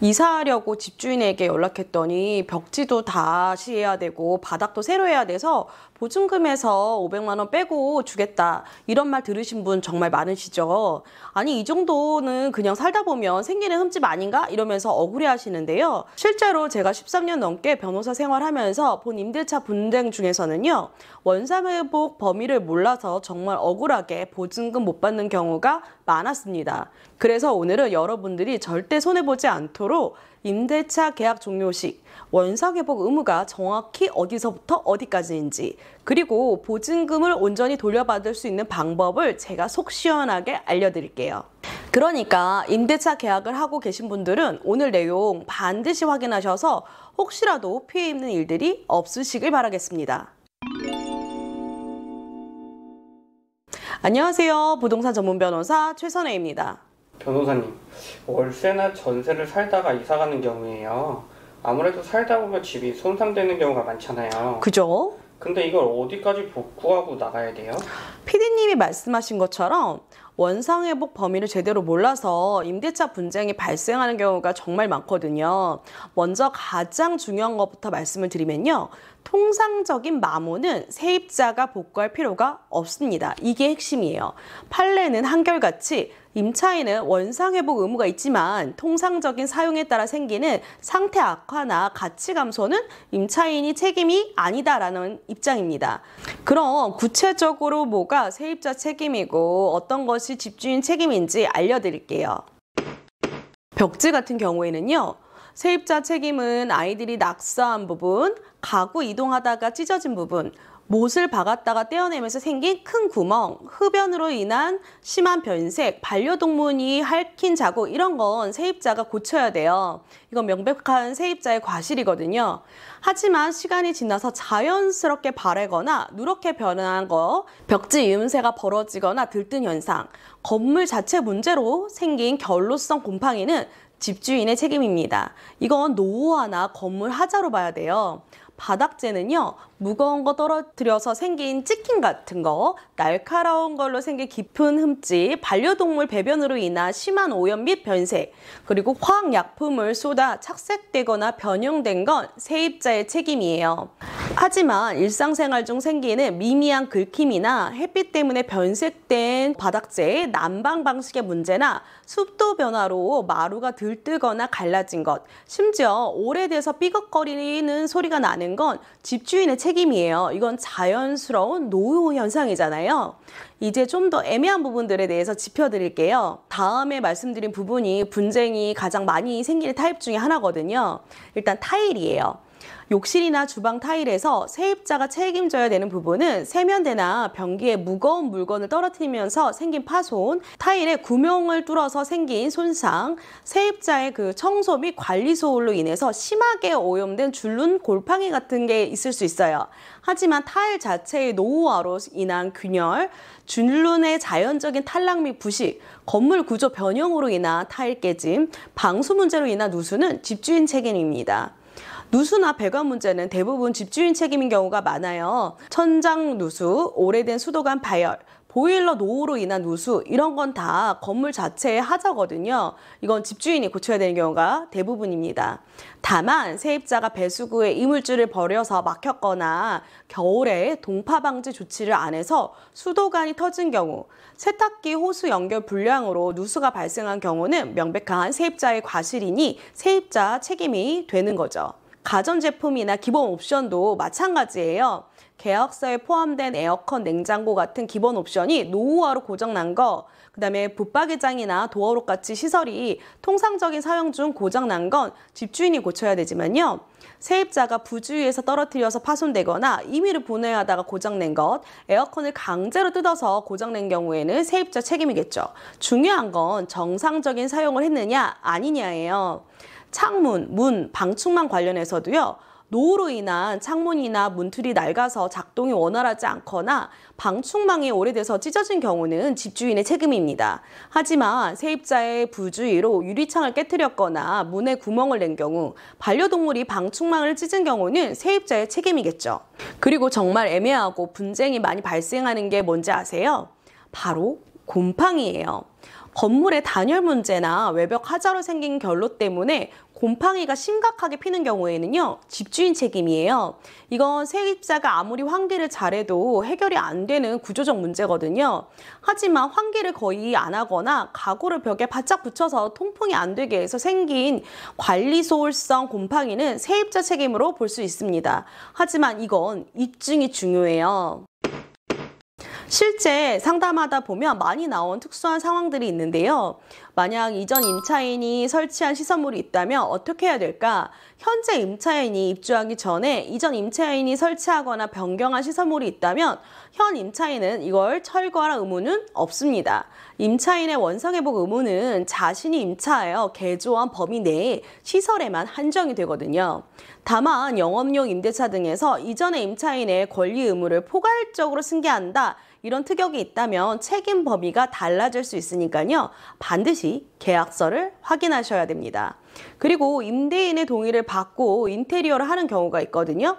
이사하려고 집주인에게 연락했더니 벽지도 다시 해야 되고 바닥도 새로 해야 돼서 보증금에서 500만 원 빼고 주겠다, 이런 말 들으신 분 정말 많으시죠? 아니, 이 정도는 그냥 살다 보면 생기는 흠집 아닌가? 이러면서 억울해 하시는데요. 실제로 제가 13년 넘게 변호사 생활하면서 본 임대차 분쟁 중에서는요, 원상회복 범위를 몰라서 정말 억울하게 보증금 못 받는 경우가 많았습니다. 그래서 오늘은 여러분들이 절대 손해보지 않도록 임대차 계약 종료 시 원상회복 의무가 정확히 어디서부터 어디까지인지, 그리고 보증금을 온전히 돌려받을 수 있는 방법을 제가 속 시원하게 알려드릴게요. 그러니까 임대차 계약을 하고 계신 분들은 오늘 내용 반드시 확인하셔서 혹시라도 피해 입는 일들이 없으시길 바라겠습니다. 안녕하세요. 부동산 전문 변호사 최선혜입니다. 변호사님, 월세나 전세를 살다가 이사 가는 경우에요, 아무래도 살다 보면 집이 손상되는 경우가 많잖아요. 그죠? 근데 이걸 어디까지 복구하고 나가야 돼요? PD님이 말씀하신 것처럼 원상회복 범위를 제대로 몰라서 임대차 분쟁이 발생하는 경우가 정말 많거든요. 먼저 가장 중요한 것부터 말씀을 드리면요, 통상적인 마모는 세입자가 복구할 필요가 없습니다. 이게 핵심이에요. 판례는 한결같이 임차인은 원상회복 의무가 있지만 통상적인 사용에 따라 생기는 상태 악화나 가치 감소는 임차인이 책임이 아니다라는 입장입니다. 그럼 구체적으로 뭐가 세입자 책임이고 어떤 것이 집주인 책임인지 알려드릴게요. 벽지 같은 경우에는요, 세입자 책임은 아이들이 낙서한 부분, 가구 이동하다가 찢어진 부분, 못을 박았다가 떼어내면서 생긴 큰 구멍, 흡연으로 인한 심한 변색, 반려동물이 핥힌 자국, 이런 건 세입자가 고쳐야 돼요. 이건 명백한 세입자의 과실이거든요. 하지만 시간이 지나서 자연스럽게 바래거나 누렇게 변한 거, 벽지 이음새가 벌어지거나 들뜬 현상, 건물 자체 문제로 생긴 결로성 곰팡이는 집주인의 책임입니다. 이건 노후화나 건물 하자로 봐야 돼요. 바닥재는요, 무거운 거 떨어뜨려서 생긴 찍힘 같은 거, 날카로운 걸로 생긴 깊은 흠집, 반려동물 배변으로 인한 심한 오염 및 변색, 그리고 화학약품을 쏟아 착색되거나 변형된 건 세입자의 책임이에요. 하지만 일상생활 중 생기는 미미한 긁힘이나 햇빛 때문에 변색된 바닥재의 난방 방식의 문제나 습도 변화로 마루가 들뜨거나 갈라진 것, 심지어 오래돼서 삐걱거리는 소리가 나는 건 집주인의 책임이에요. 이건 자연스러운 노후 현상이잖아요. 이제 좀 더 애매한 부분들에 대해서 짚어드릴게요. 다음에 말씀드린 부분이 분쟁이 가장 많이 생기는 타입 중에 하나거든요. 일단 타일이에요. 욕실이나 주방 타일에서 세입자가 책임져야 되는 부분은 세면대나 변기에 무거운 물건을 떨어뜨리면서 생긴 파손, 타일에 구멍을 뚫어서 생긴 손상, 세입자의 그 청소 및 관리 소홀로 인해서 심하게 오염된 줄눈, 골팡이 같은 게 있을 수 있어요. 하지만 타일 자체의 노후화로 인한 균열, 줄눈의 자연적인 탈락 및 부식, 건물 구조 변형으로 인한 타일 깨짐, 방수 문제로 인한 누수는 집주인 책임입니다. 누수나 배관 문제는 대부분 집주인 책임인 경우가 많아요. 천장 누수, 오래된 수도관 파열, 보일러 노후로 인한 누수, 이런 건 다 건물 자체의 하자거든요. 이건 집주인이 고쳐야 되는 경우가 대부분입니다. 다만 세입자가 배수구에 이물질을 버려서 막혔거나 겨울에 동파 방지 조치를 안 해서 수도관이 터진 경우, 세탁기 호수 연결 불량으로 누수가 발생한 경우는 명백한 세입자의 과실이니 세입자 책임이 되는 거죠. 가전제품이나 기본 옵션도 마찬가지예요. 계약서에 포함된 에어컨, 냉장고 같은 기본 옵션이 노후화로 고장난 거, 그 다음에 붙박이장이나 도어록 같이 시설이 통상적인 사용 중 고장난 건 집주인이 고쳐야 되지만요, 세입자가 부주의해서 떨어뜨려서 파손되거나 임의로 분해하다가 고장낸 것, 에어컨을 강제로 뜯어서 고장낸 경우에는 세입자 책임이겠죠. 중요한 건 정상적인 사용을 했느냐 아니냐예요. 창문, 문, 방충망 관련해서도요, 노후로 인한 창문이나 문틀이 낡아서 작동이 원활하지 않거나 방충망이 오래돼서 찢어진 경우는 집주인의 책임입니다. 하지만 세입자의 부주의로 유리창을 깨뜨렸거나 문에 구멍을 낸 경우, 반려동물이 방충망을 찢은 경우는 세입자의 책임이겠죠. 그리고 정말 애매하고 분쟁이 많이 발생하는 게 뭔지 아세요? 바로 곰팡이예요. 건물의 단열 문제나 외벽 하자로 생긴 결로 때문에 곰팡이가 심각하게 피는 경우에는요, 집주인 책임이에요. 이건 세입자가 아무리 환기를 잘해도 해결이 안 되는 구조적 문제거든요. 하지만 환기를 거의 안 하거나 가구를 벽에 바짝 붙여서 통풍이 안 되게 해서 생긴 관리소홀성 곰팡이는 세입자 책임으로 볼 수 있습니다. 하지만 이건 입증이 중요해요. 실제 상담하다 보면 많이 나온 특수한 상황들이 있는데요. 만약 이전 임차인이 설치한 시설물이 있다면 어떻게 해야 될까? 현재 임차인이 입주하기 전에 이전 임차인이 설치하거나 변경한 시설물이 있다면 현 임차인은 이걸 철거할 의무는 없습니다. 임차인의 원상회복 의무는 자신이 임차하여 개조한 범위 내에 시설에만 한정이 되거든요. 다만 영업용 임대차 등에서 이전의 임차인의 권리 의무를 포괄적으로 승계한다, 이런 특약이 있다면 책임 범위가 달라질 수 있으니까요. 반드시 계약서를 확인하셔야 됩니다. 그리고 임대인의 동의를 받고 인테리어를 하는 경우가 있거든요.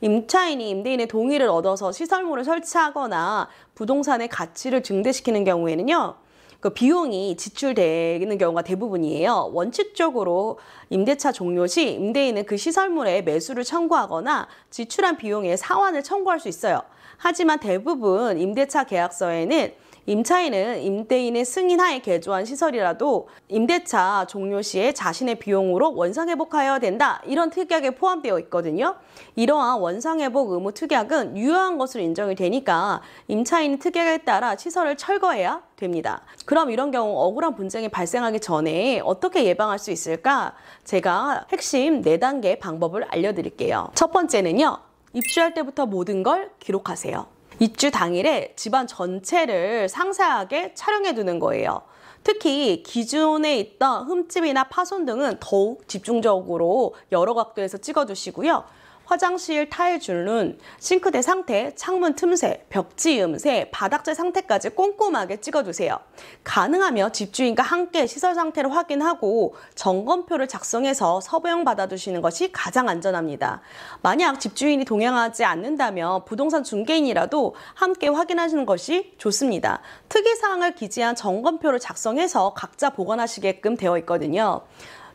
임차인이 임대인의 동의를 얻어서 시설물을 설치하거나 부동산의 가치를 증대시키는 경우에는요, 그 비용이 지출되는 경우가 대부분이에요. 원칙적으로 임대차 종료 시 임대인은 그 시설물에 매수를 청구하거나 지출한 비용에 상환을 청구할 수 있어요. 하지만 대부분 임대차 계약서에는 임차인은 임대인의 승인하에 개조한 시설이라도 임대차 종료 시에 자신의 비용으로 원상회복하여야 된다, 이런 특약에 포함되어 있거든요. 이러한 원상회복 의무 특약은 유효한 것으로 인정이 되니까 임차인이 특약에 따라 시설을 철거해야 됩니다. 그럼 이런 경우 억울한 분쟁이 발생하기 전에 어떻게 예방할 수 있을까? 제가 핵심 4단계 방법을 알려드릴게요. 첫 번째는요, 입주할 때부터 모든 걸 기록하세요. 입주 당일에 집안 전체를 상세하게 촬영해 두는 거예요. 특히 기존에 있던 흠집이나 파손 등은 더욱 집중적으로 여러 각도에서 찍어두시고요. 화장실 타일 줄눈, 싱크대 상태, 창문 틈새, 벽지 음새, 바닥재 상태까지 꼼꼼하게 찍어두세요. 가능하면 집주인과 함께 시설 상태를 확인하고 점검표를 작성해서 서명 받아두시는 것이 가장 안전합니다. 만약 집주인이 동행하지 않는다면 부동산 중개인이라도 함께 확인하시는 것이 좋습니다. 특이사항을 기재한 점검표를 작성해서 각자 보관하시게끔 되어 있거든요.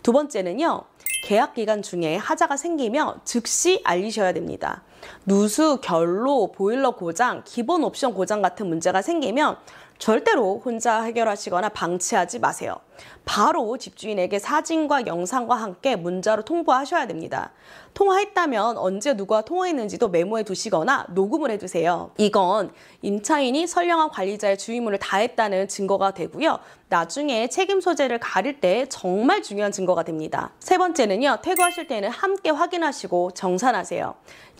두 번째는요, 계약 기간 중에 하자가 생기면 즉시 알리셔야 됩니다. 누수, 결로, 보일러 고장, 기본 옵션 고장 같은 문제가 생기면 절대로 혼자 해결하시거나 방치하지 마세요. 바로 집주인에게 사진과 영상과 함께 문자로 통보하셔야 됩니다. 통화했다면 언제 누구와 통화했는지도 메모해 두시거나 녹음을 해두세요. 이건 임차인이 선량한 관리자의 주의무를 다했다는 증거가 되고요. 나중에 책임 소재를 가릴 때 정말 중요한 증거가 됩니다. 세 번째는요, 퇴거하실 때는 함께 확인하시고 정산하세요.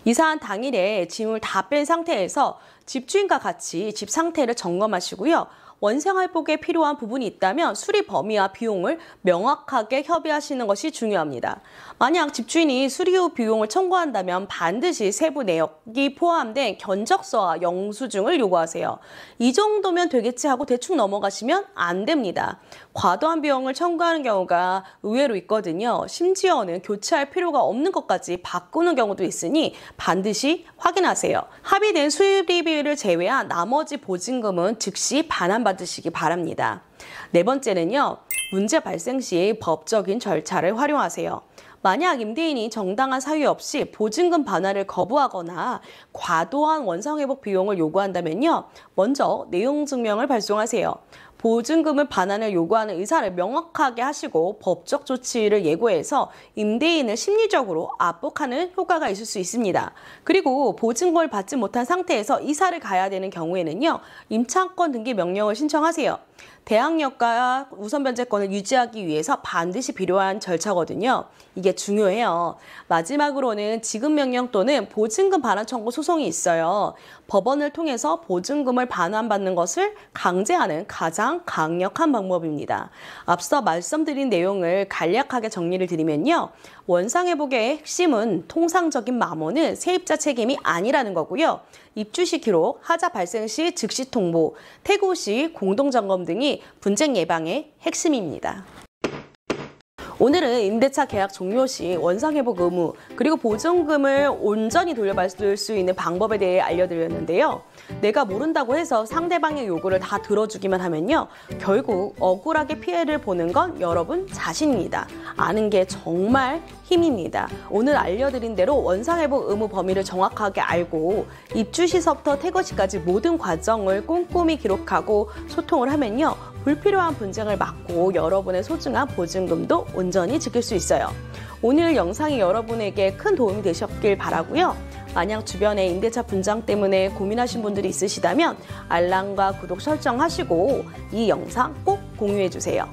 이사한 당일에 짐을 다 뺀 상태에서 집주인과 같이 집 상태를 점검하시고요. 원상회복에 필요한 부분이 있다면 수리 범위와 비용을 명확하게 협의하시는 것이 중요합니다. 만약 집주인이 수리 후 비용을 청구한다면 반드시 세부 내역이 포함된 견적서와 영수증을 요구하세요. 이 정도면 되겠지 하고 대충 넘어가시면 안 됩니다. 과도한 비용을 청구하는 경우가 의외로 있거든요. 심지어는 교체할 필요가 없는 것까지 바꾸는 경우도 있으니 반드시 확인하세요. 합의된 수리비를 제외한 나머지 보증금은 즉시 반환받으시기 바랍니다. 네 번째는요, 문제 발생 시 법적인 절차를 활용하세요. 만약 임대인이 정당한 사유 없이 보증금 반환을 거부하거나 과도한 원상회복 비용을 요구한다면요, 먼저 내용 증명을 발송하세요. 보증금을 반환을 요구하는 의사를 명확하게 하시고 법적 조치를 예고해서 임대인을 심리적으로 압박하는 효과가 있을 수 있습니다. 그리고 보증금을 받지 못한 상태에서 이사를 가야 되는 경우에는요, 임차권 등기 명령을 신청하세요. 대항력과 우선 변제권을 유지하기 위해서 반드시 필요한 절차거든요. 이게 중요해요. 마지막으로는 지급명령 또는 보증금 반환 청구 소송이 있어요. 법원을 통해서 보증금을 반환받는 것을 강제하는 가장 강력한 방법입니다. 앞서 말씀드린 내용을 간략하게 정리를 드리면요, 원상회복의 핵심은 통상적인 마모는 세입자 책임이 아니라는 거고요. 입주 시 기록, 하자 발생 시 즉시 통보, 퇴고 시 공동점검 등이 분쟁 예방의 핵심입니다. 오늘은 임대차 계약 종료 시 원상회복 의무 그리고 보증금을 온전히 돌려받을 수 있는 방법에 대해 알려드렸는데요. 내가 모른다고 해서 상대방의 요구를 다 들어주기만 하면요. 결국 억울하게 피해를 보는 건 여러분 자신입니다. 아는 게 정말 힘입니다. 오늘 알려드린 대로 원상회복 의무 범위를 정확하게 알고 입주 시서부터 퇴거 시까지 모든 과정을 꼼꼼히 기록하고 소통을 하면요. 불필요한 분쟁을 막고 여러분의 소중한 보증금도 온전히 지킬 수 있어요. 오늘 영상이 여러분에게 큰 도움이 되셨길 바라고요. 만약 주변에 임대차 분쟁 때문에 고민하신 분들이 있으시다면 알람과 구독 설정하시고 이 영상 꼭 공유해 주세요.